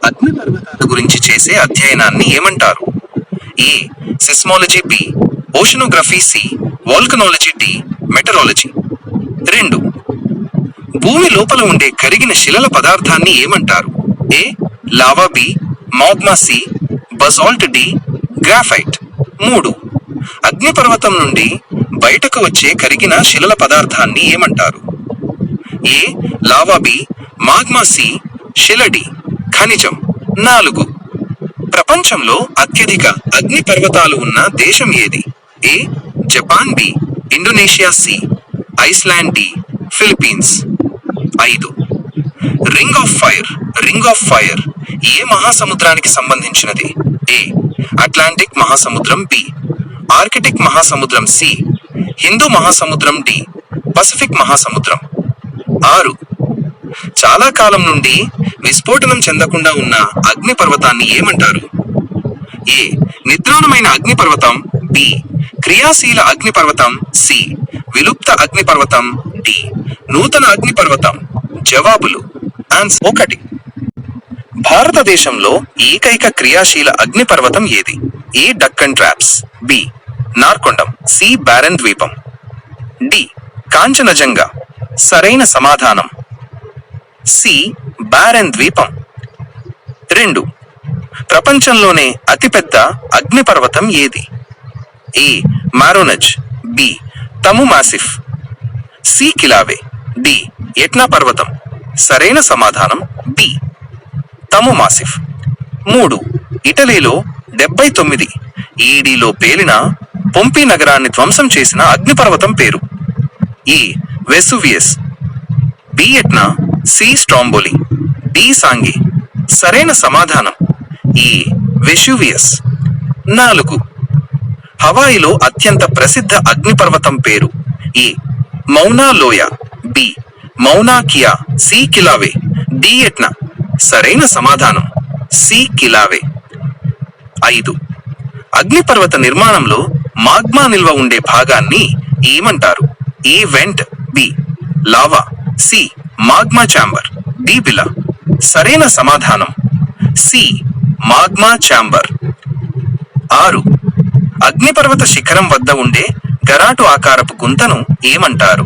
అగ్నిపర్వతాల గురించి చేసే అధ్యయనాన్ని ఏమంటారు? A seismology, B oceanography, C volcanology, D meteorology. 2. భూమి లోపల ఉండే కరిగిన శిలల పదార్థాన్ని ఏమంటారు? A lava, B magma, C basalt, D graphite. 3. అగ్నిపర్వతం నుండి బయటకు వచ్చే కరిగిన శిలల పదార్థాన్ని ఏమంటారు? A lava, B magma, C శిల, డి ఖనిజం. 4. ప్రపంచంలో అత్యధిక అగ్నిపర్వతాలు ఉన్న దేశం ఏది? A Japan, B Indonesia, C Iceland, D Philippines. 5. Ring of fire ఏ మహాసముద్రానికి సంబంధించినది? ఏ అట్లాంటిక్ మహాసముద్రం, బి ఆర్కిటిక్ మహాసముద్రం, సి హిందూ మహాసముద్రం, డి పసిఫిక్ మహాసముద్రం. 6. చాలా కాలం నుండి విస్ఫోటనం చెందకుండా ఉన్న అగ్నిపర్వతాన్ని ఏమంటారు? ఏ నిద్రాణమైన అగ్నిపర్వతం, బి క్రియాశీల అగ్నిపర్వతం, సి విలుప్త అగ్నిపర్వతం, డి నూతన అగ్నిపర్వతం. జవాబులు. ఆన్సర్ 1. భారతదేశంలో ఏకైక క్రియాశీల అగ్నిపర్వతం ఏది? A Deccan traps, B Narcondam, C barren ద్వీపం, డి కాంచనజంగా. సరైన సమాధానం సి బారెన్ ద్వీపం. 2. ప్రపంచంలోనే అతిపెద్ద అగ్నిపర్వతం ఏది? ఏ మారోనజ్, B Tamu Massif, C Kilauea, D Etna పర్వతం. సరైన సమాధానం బి తము మాసిఫ్. 3. ఇటలీలో 79 ఈడీలో పేలిన పొంపీ నగరాన్ని ధ్వంసం చేసిన అగ్నిపర్వతం పేరు? A Vesuvius, B Etna, C Stromboli, D Sangay. సరైన సమాధానం ఏ వెసువియస్. 4. హవాయిలో అత్యంత ప్రసిద్ధ అగ్నిపర్వతం పేరు? A Mauna Loa, B Mauna Kea, C Kilauea, D Etna. సరైన సమాధానం సి కిలావే. 5. అగ్నిపర్వత నిర్మాణంలో మాగ్మా నిల్వ ఉండే భాగాన్ని ఏమంటారు? A vent, B lava, C magma chamber, D బిలా. సరైన సమాధానం సి మాగ్మా ఛాంబర్. 6. అగ్నిపర్వత శిఖరం వద్ద ఉండే గరాటు ఆకారపు గుంతను ఏమంటారు?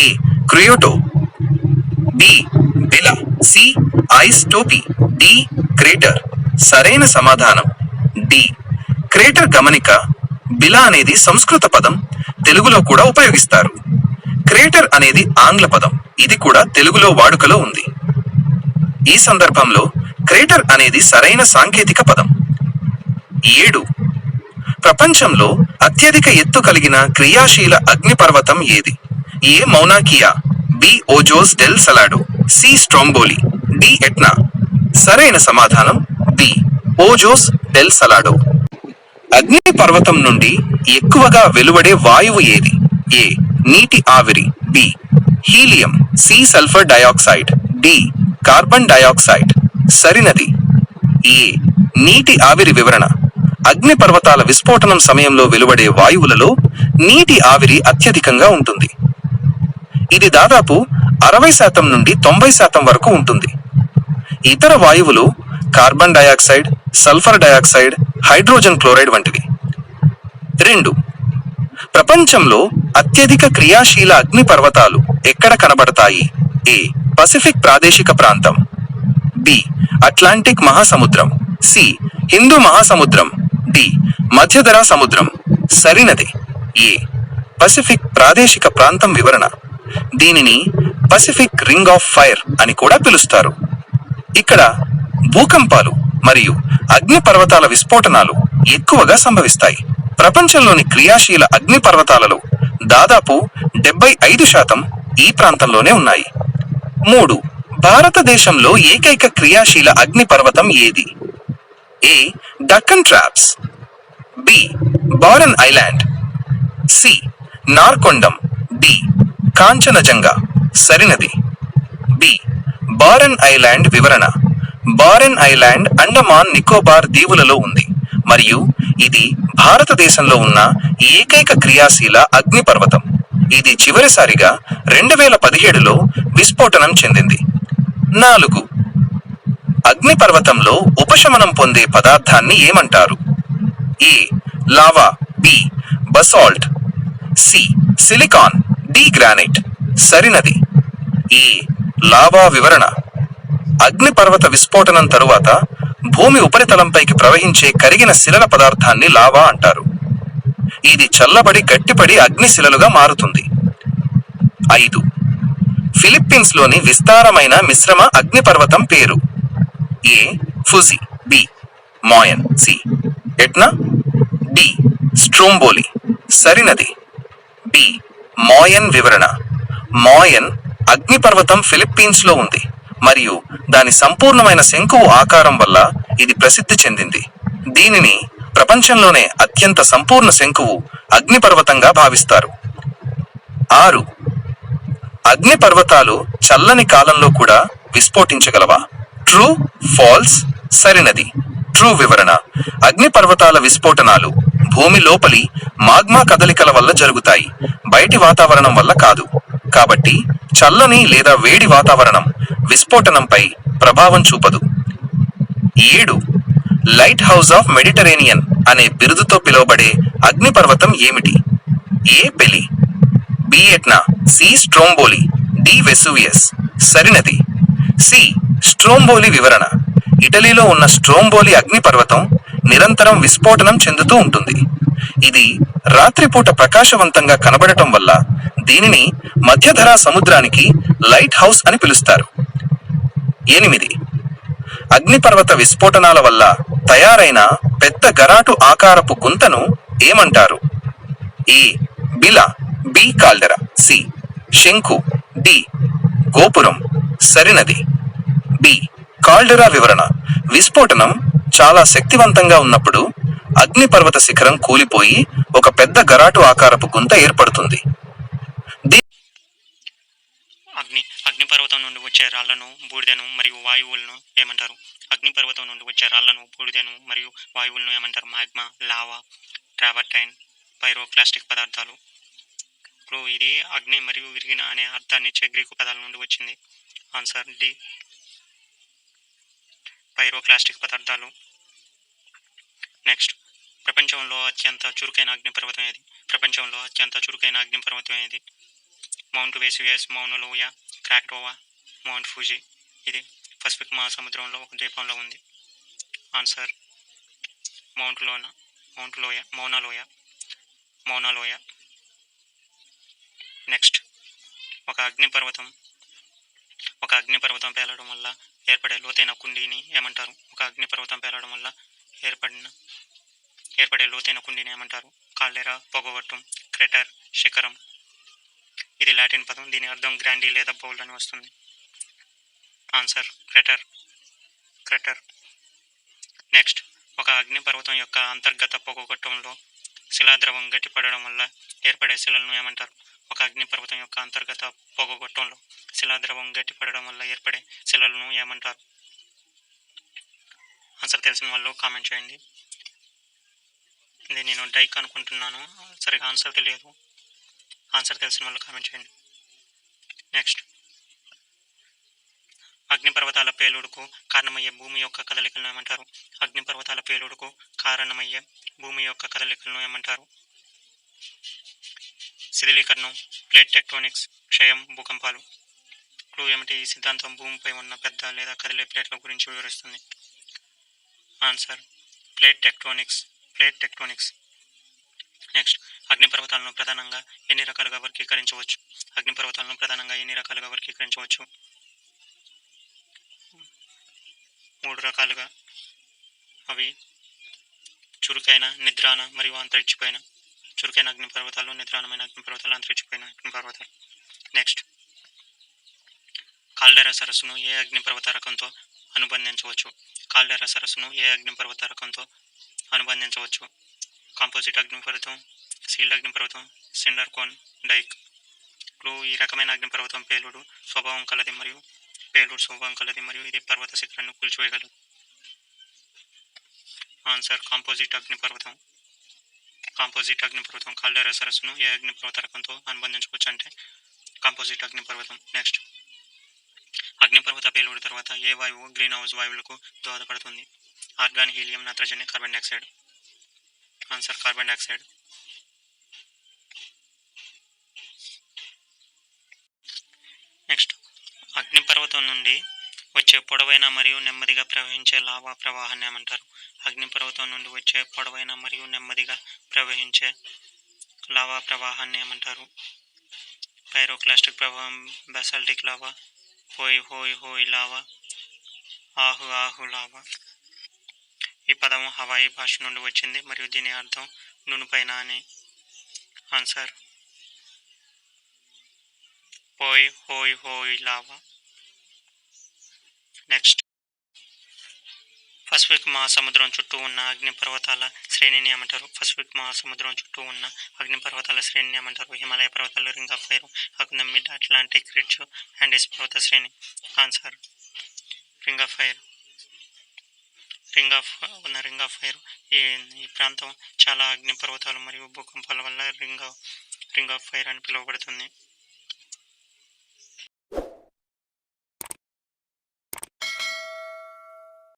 ఏ క్రియోటో, బి బిలా, సి ఐస్ టోపీ, డి క్రేటర్. సరైన సమాధానం డి క్రేటర్. గమనిక, బిలా అనేది సంస్కృత పదం, తెలుగులో కూడా ఉపయోగిస్తారు. క్రేటర్ అనేది ఆంగ్ల పదం, ఇది కూడా తెలుగులో వాడుకలో ఉంది. ఈ సందర్భంలో క్రేటర్ అనేది సరైన సాంకేతిక పదం. 7. ప్రపంచంలో అత్యధిక ఎత్తు కలిగిన క్రియాశీల అగ్నిపర్వతం ఏది? A Mauna Kea, B Ojos del Salado, C Stromboli, D Etna. సరైన సమాధానం బి ఓజోస్ డెల్ సలాడో. అగ్నిపర్వతం నుండి ఎక్కువగా వెలువడే వాయువు ఏది? ఏ నీటి ఆవిరి, B helium, C sulphur dioxide, D carbon dioxide. సరినది ఏ నీటి ఆవిరి. వివరణ: అగ్నిపర్వతాల విస్ఫోటనం సమయంలో వెలువడే వాయువులలో నీటి ఆవిరి అత్యధికంగా ఉంటుంది. ఇది దాదాపు 60% నుండి 90% వరకు ఉంటుంది. ఇతర వాయువులు carbon dioxide, sulphur dioxide, hydrogen chloride వంటివి. 2. ప్రపంచంలో అత్యధిక క్రియాశీల అగ్నిపర్వతాలు ఎక్కడ కనబడతాయి? ఏ పసిఫిక్ ప్రాదేశిక ప్రాంతం, బి అట్లాంటిక్ మహాసముద్రం, సి హిందూ మహాసముద్రం, డి మధ్యధరా సముద్రం. సరినది ఏ పసిఫిక్ ప్రాదేశిక ప్రాంతం. వివరణ: దీనిని పసిఫిక్ రింగ్ ఆఫ్ ఫైర్ అని కూడా పిలుస్తారు. ఇక్కడ భూకంపాలు మరియు అగ్నిపర్వతాల విస్ఫోటనాలు ఎక్కువగా సంభవిస్తాయి. ప్రపంచంలోని క్రియాశీల అగ్నిపర్వతాలలో దాదాపు 75% ఈ ప్రాంతంలోనే ఉన్నాయి. 3. భారతదేశంలో ఏకైక క్రియాశీల అగ్నిపర్వతం ఏది? A Deccan traps, B barren island, C Narcondam, D Kanchenjunga. సరినది బి బారెన్ ఐలాండ్. వివరణ: బారెన్ ఐలాండ్ అండమాన్ నికోబార్ దీవులలో ఉంది మరియు ఇది భారతదేశంలో ఉన్న ఏకైక క్రియాశీల అగ్నిపర్వతం. ఇది చివరిసారిగా 2017లో విస్ఫోటనం చెందింది. 4. అగ్నిపర్వతంలో ఉపశమనం పొందే పదార్థాన్ని ఏమంటారు? A lava, B basalt, C silicon, D granite. సరినది ఏ లావా. వివరణ: అగ్నిపర్వత విస్ఫోటనం తరువాత భూమి ఉపరితలంపైకి ప్రవహించే కరిగిన శిలల పదార్థాన్ని లావా అంటారు. ఇది చల్లబడి గట్టిపడి అగ్నిశిలలుగా మారుతుంది. 5. ఫిలిప్పీన్స్ లోని విస్తారమైన మిశ్రమ అగ్నిపర్వతం పేరు? A Fuji, B Mayon, C Etna, D Stromboli. సరినది బి మాయన్. వివరణ: మాయన్ అగ్నిపర్వతం ఫిలిప్పీన్స్ లో ఉంది మరియు దాని సంపూర్ణమైన శంకువు ఆకారం వల్ల ఇది ప్రసిద్ధి చెందింది. దీనిని ప్రపంచంలోనే అత్యంత సంపూర్ణ శంకువు అగ్నిపర్వతంగా భావిస్తారు. 6. అగ్నిపర్వతాలు చల్లని కాలంలో కూడా విస్ఫోటించగలవా? True, false. సరినది ట్రూ. వివరణ: అగ్నిపర్వతాల విస్ఫోటనాలు భూమి లోపలి మాగ్మా కదలికల వల్ల జరుగుతాయి, బయటి వాతావరణం వల్ల కాదు. కాబట్టి చల్లని లేదా వేడి వాతావరణం విస్ఫోటనంపై ప్రభావం చూపదు. 7. లైట్ హౌస్ ఆఫ్ మెడిటరేనియన్ అనే బిరుదుతో పిలువబడే అగ్నిపర్వతం ఏమిటి? A Pele, B Etna, C Stromboli, D Vesuvius. సరినది సి స్ట్రోంబోలి. వివరణ: ఇటలీలో ఉన్న స్ట్రోంబోలి అగ్నిపర్వతం నిరంతరం విస్ఫోటనం చెందుతూ ఉంటుంది. ఇది రాత్రిపూట ప్రకాశవంతంగా కనబడటం వల్ల దీనిని మధ్యధరా సముద్రానికి లైట్ హౌస్ అని పిలుస్తారు. 8. అగ్నిపర్వత విస్ఫోటనాల వల్ల తయారైన పెద్ద గరాటు ఆకారపు గుంతను ఏమంటారు? ఏ బిల, బి కాల్డెరా, సి శంకు, డి గోపురం. సరినది బి కాల్డెరా. వివరణ: విస్ఫోటనం చాలా శక్తివంతంగా ఉన్నప్పుడు అగ్నిపర్వత శిఖరం కూలిపోయి ఒక పెద్ద గరాటు ఆకారపు గుంత ఏర్పడుతుంది. అగ్నిపర్వతం నుండి వచ్చే రాళ్లను, బూడిదను మరియు వాయువులను ఏమంటారు? అగ్నిపర్వతం నుండి వచ్చే రాళ్లను, బూడిదను మరియు వాయువులను ఏమంటారు? మాగ్మా, లావా, ట్రావర్టైన్, పైరోక్లాస్టిక్ పదార్థాలు. ఇప్పుడు ఇది అగ్ని మరియు విరిగిన అనే అర్థాన్ని ఇచ్చే గ్రీకు పదాల నుండి వచ్చింది. ఆన్సర్ డి పైరోక్లాస్టిక్ పదార్థాలు. నెక్స్ట్, ప్రపంచంలో అత్యంత చురుకైన అగ్నిపర్వతం ఏది? ప్రపంచంలో అత్యంత చురుకైన అగ్నిపర్వతం ఏది? మౌంట్ వెసూవియస్, మౌనా లోయ, క్రాకోవా, మౌంట్ ఫుజి. ఇది పసిఫిక్ మహాసముద్రంలో ఒక ద్వీపంలో ఉంది. ఆన్సర్ మౌనా లోయ. నెక్స్ట్, ఒక అగ్నిపర్వతం పేలడం వల్ల ఏర్పడే లోతైన కుండీని ఏమంటారు? ఒక అగ్నిపర్వతం పేలడం వల్ల ఏర్పడే లోతైన కుండీని ఏమంటారు? కాల్డెరా, పొగగొట్టం, క్రెటర్, శిఖరం. ఇది లాటిన్ పదం. దీని అర్థం గ్రాండీ లేదా బౌల్ అని వస్తుంది. ఆన్సర్ క్రెటర్. నెక్స్ట్, ఒక అగ్నిపర్వతం యొక్క అంతర్గత పొగగొట్టంలో శిలాద్రవం గట్టిపడడం వల్ల ఏర్పడే శిలలను ఏమంటారు? ఒక అగ్నిపర్వతం యొక్క అంతర్గత పొగగొట్టంలో శిలాద్రవం గట్టిపడడం వల్ల ఏర్పడే శిలలను ఏమంటారు? ఆన్సర్ తెలిసిన వాళ్ళు కామెంట్ చేయండి. ఇది నేను డైక్ అనుకుంటున్నాను, సరిగా ఆన్సర్ తెలియదు. ఆన్సర్ తెలిసిన వాళ్ళు కామెంట్ చేయండి. నెక్స్ట్, అగ్నిపర్వతాల పేలుడుకు కారణమయ్యే భూమి యొక్క కదలికలను ఏమంటారు? అగ్నిపర్వతాల పేలుడుకు కారణమయ్యే భూమి యొక్క కదలికలను ఏమంటారు? శిథిలీకరణం, ప్లేట్ టెక్టోనిక్స్, క్షయం, భూకంపాలు. క్లూ ఏమిటి? ఈ సిద్ధాంతం భూమిపై ఉన్న పెద్ద లేదా కదిలే ప్లేట్ల గురించి వివరిస్తుంది. Answer plate tectonics. నెక్స్ట్, అగ్నిపర్వతాలను ప్రధానంగా ఎన్ని రకాలుగా వర్గీకరించవచ్చు? 3 రకాలుగా. అవి చురుకైన, నిద్రాణ మరియు అంతరిక్షపోయిన. చురుకైన అగ్నిపర్వతాలు, నిద్రాణమైన అగ్నిపర్వతాలు, అంతరిక్షపోయిన అగ్నిపర్వతాలు. నెక్స్ట్, కాల్డెరా సరస్సును ఏ అగ్నిపర్వత రకంతో అనుబంధించవచ్చు? కాంపోజిట్ అగ్నిపర్వతం, సీల్డ్ అగ్నిపర్వతం, సిండర్ కోన్, డైక్. ఇప్పుడు ఈ రకమైన అగ్నిపర్వతం పేలుడు స్వభావం కలది మరియు ఇది పర్వత శిఖరాన్ని కూల్చివేయగలదు. ఆన్సర్ కాంపోజిట్ అగ్నిపర్వతం. కాల్డెరా సరస్సును ఏ అగ్నిపర్వత రకంతో అనుబంధించవచ్చు అంటే కాంపోజిట్ అగ్నిపర్వతం. నెక్స్ట్, అగ్నిపర్వత పేలుడు తర్వాత ఏ వాయువు గ్రీన్ హౌస్ వాయువులకు దోహదపడుతుంది? ఆర్గాన్, హీలియం, నత్రజని, carbon dioxide. Answer carbon dioxide. Next, అగ్నిపర్వతం నుండి వచ్చే పొడవైన మరియు నెమ్మదిగా ప్రవహించే లావా ప్రవాహాన్ని ఏమంటారు? అగ్నిపర్వతం నుండి వచ్చే పొడవైన మరియు నెమ్మదిగా ప్రవహించే లావా ప్రవాహాన్ని ఏమంటారు? పైరోక్లాస్టిక్ ప్రవాహం, బెసాల్టిక్ లావా, హోయ్ హోయ్ హోయ్ లావా, ఆహు ఆహు లావా. ఈ పదం హవాయి భాష నుండి వచ్చింది మరియు దీని అర్థం నునుపైన అని. ఆన్సర్ హోయ్ హోయ్ హోయ్ లావా. నెక్స్ట్, పసిఫిక్ మహాసముద్రం చుట్టూ ఉన్న అగ్నిపర్వతాల శ్రేణిని ఏమంటారు? పసిఫిక్ మహాసముద్రం చుట్టూ ఉన్న అగ్నిపర్వతాల శ్రేణిని ఏమంటారు? హిమాలయ పర్వతాలు, రింగ్ ఆఫ్ ఫైర్, కాకుండా మిడ్ అట్లాంటిక్ రిడ్జ్, యాండీస్ పర్వత శ్రేణి. Answer ring of fire. Ring of fire. ఈ ప్రాంతం చాలా అగ్నిపర్వతాలు మరియు భూకంపాల వల్ల రింగ్ ఆఫ్ ఫైర్ అని పిలువబడుతుంది.